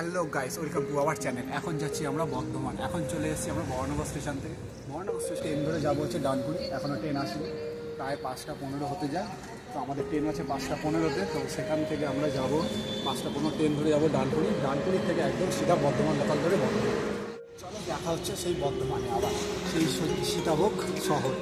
Hello guys, welcome to our channel. এখন যাচ্ছি আমরা বর্ধমান। এখন চলে এসেছি আমরা বর্ণনগর স্টেশন থেকে। বর্ণনগর স্টেশন ট্রেন ধরে যাবো হচ্ছে ডানকুনি। এখনও ট্রেন আসেনি, প্রায় 5টা 15 হতে যায়। তো আমাদের ট্রেন আছে 5টা 15-তে। তো সেখান থেকে আমরা যাবো 5টা 15 ট্রেন ধরে যাবো ডানকুনি। ডানকুনির থেকে একদম সিধা বর্ধমান লোকাল ধরে বর্ধমান। চলো দেখা হচ্ছে সেই বর্ধমানে, আবার সেই সীতাভোগ শহর।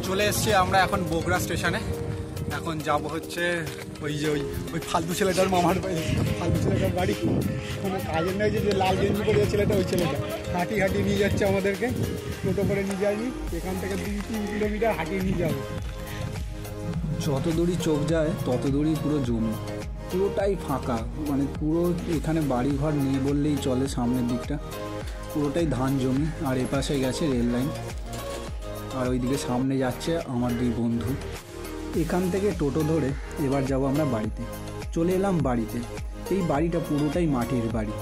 চলে এসছি আমরা এখন বগুড়া স্টেশনে। এখন যাব হচ্ছে ওই ফালতু ছেলেটার মামার ফালতু ছেলেটার বাড়ি। কোনো কাজের নয়, যে লাল গেঞ্জি পরে ছেলেটা, ওই ছেলেটা হাঁটি নিয়ে যাচ্ছে আমাদেরকে। টোটো করে নিয়ে যায়নি, এখান থেকে 2-3 কিলোমিটার হাঁটিয়ে নিয়ে যাবো। যত দূরই চোখ যায় তত দূরই পুরো জমি, পুরোটাই ফাঁকা। মানে পুরো এখানে বাড়িঘর নেই বললেই চলে। সামনের দিকটা পুরোটাই ধান জমি, আর এপাশে গেছে রেল লাইন, আর ওইদিকে সামনে যাচ্ছে আমার 2 বন্ধু। এখান থেকে টোটো ধরে এবার যাব আমরা বাড়িতে। চলে এলাম বাড়িতে। এই বাড়িটা পুরোটাই মাটির বাড়ি।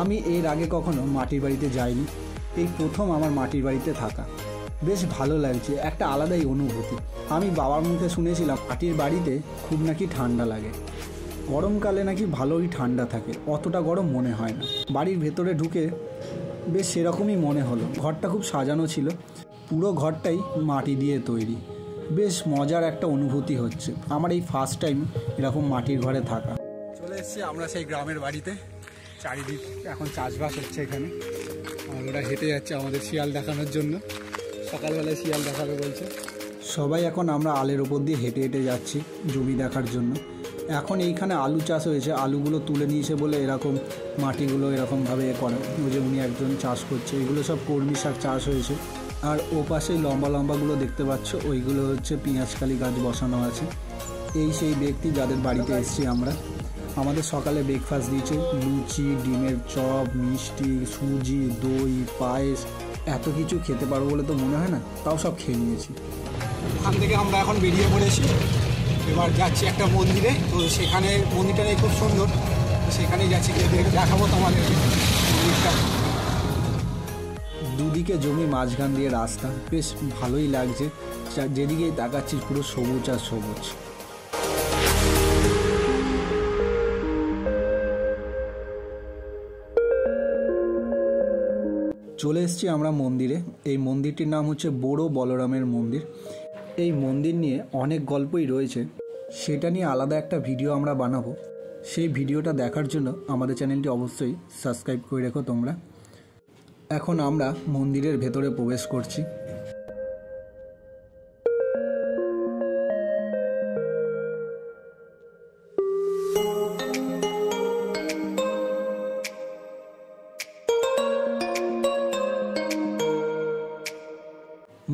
আমি এর আগে কখনো মাটির বাড়িতে যাইনি, এই প্রথম আমার মাটির বাড়িতে থাকা। বেশ ভালো লাগছে, একটা আলাদাই অনুভূতি। আমি বাবার মুখে শুনেছিলাম মাটির বাড়িতে খুব নাকি ঠান্ডা লাগে, গরমকালে নাকি ভালোই ঠান্ডা থাকে, অতটা গরম মনে হয় না। বাড়ির ভেতরে ঢুকে বেশ সেরকমই মনে হলো। ঘরটা খুব সাজানো ছিল, পুরো ঘরটাই মাটি দিয়ে তৈরি। বেশ মজার একটা অনুভূতি হচ্ছে আমার এই ফার্স্ট টাইম এরকম মাটির ঘরে থাকা। চলে এসছি আমরা সেই গ্রামের বাড়িতে। চারিদিক এখন চাষবাস হচ্ছে এখানে, আর ওরা হেঁটে যাচ্ছে আমাদের শিয়াল দেখানোর জন্য। সকালবেলায় শিয়াল দেখাবে বলছে। সবাই এখন আমরা আলের ওপর দিয়ে হেঁটে হেঁটে যাচ্ছি জমি দেখার জন্য। এখন এইখানে আলু চাষ হয়েছে, আলুগুলো তুলে নিয়েছে বলে এরকম মাটিগুলো এরকমভাবে করা। ওই যে উনি একজন চাষ করছে, এগুলো সব কলমি শাক চাষ হয়েছে। আর ও পাশে লম্বা লম্বাগুলো দেখতে পাচ্ছ, ওইগুলো হচ্ছে পেঁয়াজকালি গাছ বসানো আছে। এই সেই ব্যক্তি যাদের বাড়িতে এসেছি আমরা। আমাদের সকালে ব্রেকফাস্ট দিয়েছে, লুচি, ডিমের চপ, মিষ্টি, সুজি, দই, পায়েস। এত কিছু খেতে পারবো বলে তো মনে হয় না, তাও সব খেয়ে নিয়েছি। ওখান থেকে আমরা এখন বেরিয়ে পড়েছি, এবার যাচ্ছি একটা মন্দিরে। তো সেখানে মন্দিরটা খুব সুন্দর, সেখানেই যাচ্ছি, দেখাবো তোমাদের মন্দিরটা। দুদিকে জমি, মাঝখান দিয়ে রাস্তা, বেশ ভালোই লাগছে। যেদিকেই তাকাচ্ছি পুরো সবুজ আর সবুজ। চলে এসেছি আমরা মন্দিরে। এই মন্দিরটির নাম হচ্ছে বড় বলরামের মন্দির। এই মন্দির নিয়ে অনেক গল্পই রয়েছে, সেটা নিয়ে আলাদা একটা ভিডিও আমরা বানাবো। সেই ভিডিওটা দেখার জন্য আমাদের চ্যানেলটি অবশ্যই সাবস্ক্রাইব করে রেখো তোমরা। এখন আমরা মন্দিরের ভেতরে প্রবেশ করছি।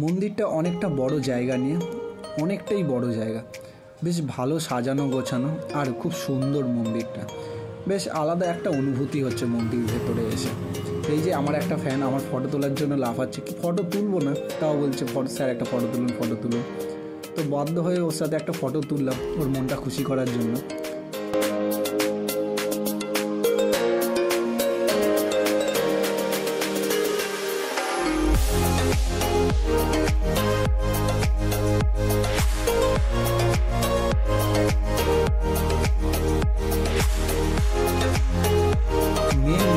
মন্দিরটা অনেকটা বড় জায়গা নিয়ে, অনেকটাই বড় জায়গা। বেশ ভালো সাজানো গোছানো, আর খুব সুন্দর মন্দিরটা। বেশ আলাদা একটা অনুভূতি হচ্ছে মন্দির ভেতরে এসে। এই যে আমার একটা ফ্যান আমার ফটো তোলার জন্য লাফাচ্ছে, কি ফটো তুলবো না, তাও বলছে স্যার একটা ফটো তুলুন, ফটো তুলুন। তো বাধ্য হয়ে ওর সাথে একটা ফটো তুললাম, ওর মনটা খুশি করার জন্য।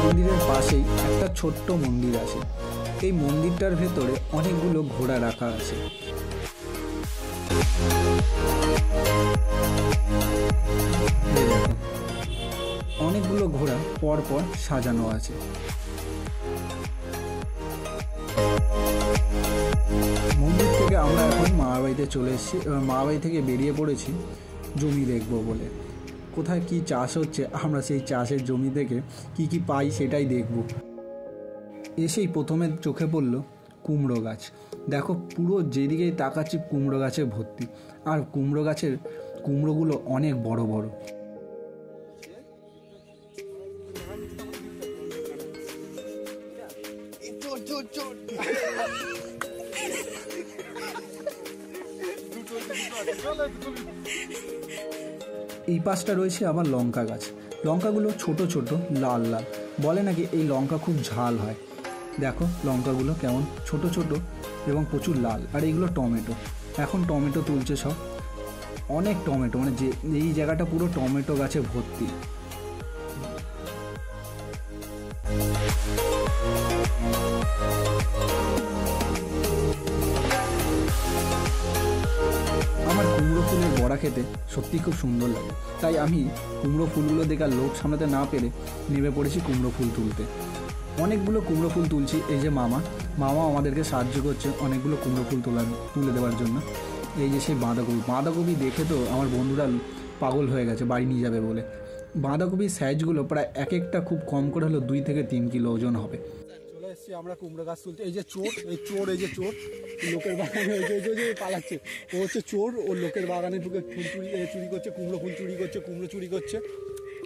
মন্দিরের পাশেই একটা ছোট্ট মন্দির আছে। এই মন্দিরটার ভেতরে অনেকগুলো ঘোড়া রাখা আছে। অনেকগুলো ঘোড়া পরপর সাজানো আছে। মন্দির থেকে আমরা এখন মামার বাড়িতে চলে এসেছি। এবার মামার বাড়ি থেকে বেরিয়ে পড়েছি জমি দেখবো বলে। কোথায় কি চাষ হচ্ছে, আমরা সেই চাষের জমি থেকে কি কি পাই সেটাই দেখব। এসেই প্রথমে চোখে পড়ল কুমড়ো গাছ। দেখো পুরো যেদিকেই তাকাচ্ছি কুমড়ো গাছে ভর্তি, আর কুমড়ো গাছের কুমড়োগুলো অনেক বড় বড়। এই পাশটা রয়েছে আবার লঙ্কা গাছ। লঙ্কাগুলো ছোট ছোট লাল লাল, বলে নাকি এই লঙ্কা খুব ঝাল হয়। দেখো লঙ্কাগুলো কেমন ছোট ছোট এবং প্রচুর লাল। আর এইগুলো টমেটো, এখন টমেটো তুলছে সব, অনেক টমেটো, মানে যে এই জায়গাটা পুরো টমেটো গাছে ভর্তি। আমার কুমড়ো ফুলের বড়া খেতে সত্যি খুব সুন্দর লাগে, তাই আমি কুমড়ো ফুলগুলো দেখে আর লোভ সামলাতে না পেরে নেমে পড়েছি কুমড়ো ফুল তুলতে। অনেকগুলো কুমড়ো ফুল তুলছি। এই যে মামা আমাদেরকে সাহায্য করছে অনেকগুলো কুমড়ো ফুল তুলে দেওয়ার জন্য। এই যে সেই বাঁধাকপি দেখে তো আমার বন্ধুরা পাগল হয়ে গেছে বাড়ি নিয়ে যাবে বলে। বাঁধাকপির সাইজগুলো প্রায় এক একটা খুব কম করে হলো 2 থেকে 3 কিলো ওজন হবে। চলে এসেছি আমরা কুমড়ো গাছ তুলতে। এই যে চোর, এই যে চোর লোকের বাগানে পালাচ্ছে, ও হচ্ছে চোর, ও লোকের বাগানে ঢুকে ফুল চুরি করছে, কুমড়ো ফুল চুরি করছে, কুমড়ো চুরি করছে,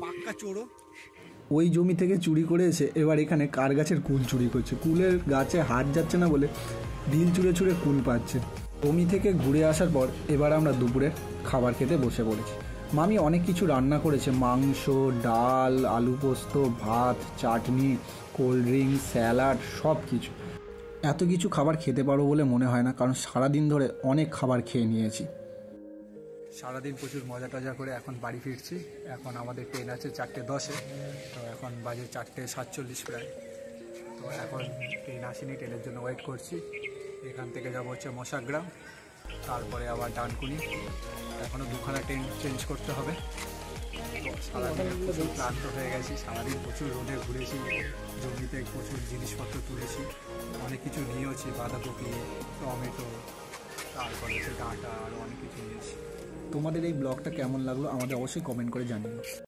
পাক্কা চোরও। ওই জমি থেকে চুরি করে এসে এবার এখানে কার গাছের কুল চুরি করছে। কুলের গাছে হাত যাচ্ছে না বলে ঢিল ছুঁড়ে কুল পাচ্ছে। জমি থেকে ঘুরে আসার পর এবার আমরা দুপুরের খাবার খেতে বসে পড়েছি। মামি অনেক কিছু রান্না করেছে, মাংস, ডাল, আলু পোস্ত, ভাত, চাটনি, কোল্ড ড্রিঙ্কস, স্যালাড, সব কিছু। এত কিছু খাবার খেতে পারবো বলে মনে হয় না, কারণ সারাদিন ধরে অনেক খাবার খেয়ে নিয়েছি। সারাদিন প্রচুর মজা টজা করে এখন বাড়ি ফিরছি। এখন আমাদের ট্রেন আছে 4:10-এ, তো এখন বাজে 4:47 প্রায়। তো এখন ট্রেন আসেনি, ট্রেনের জন্য ওয়েট করছি। এখান থেকে যাবো হচ্ছে মশাগ্রাম, তারপরে আবার ডানকুনি। এখনও 2খানা ট্রেন চেঞ্জ করতে হবে। তো সারাদিন প্রচুর ক্লান্ত হয়ে গেছি, সারাদিন প্রচুর রোদে ঘুরেছি, জমিতে প্রচুর জিনিসপত্র তুলেছি, অনেক কিছু নিয়েওছি, বাঁধাকপি, টমেটো, তারপরে হচ্ছে ডাঁটা, আরও অনেক কিছু নিয়েছি। তোমাদের এই ব্লগটা কেমন লাগলো আমাদের অবশ্যই কমেন্ট করে জানিও।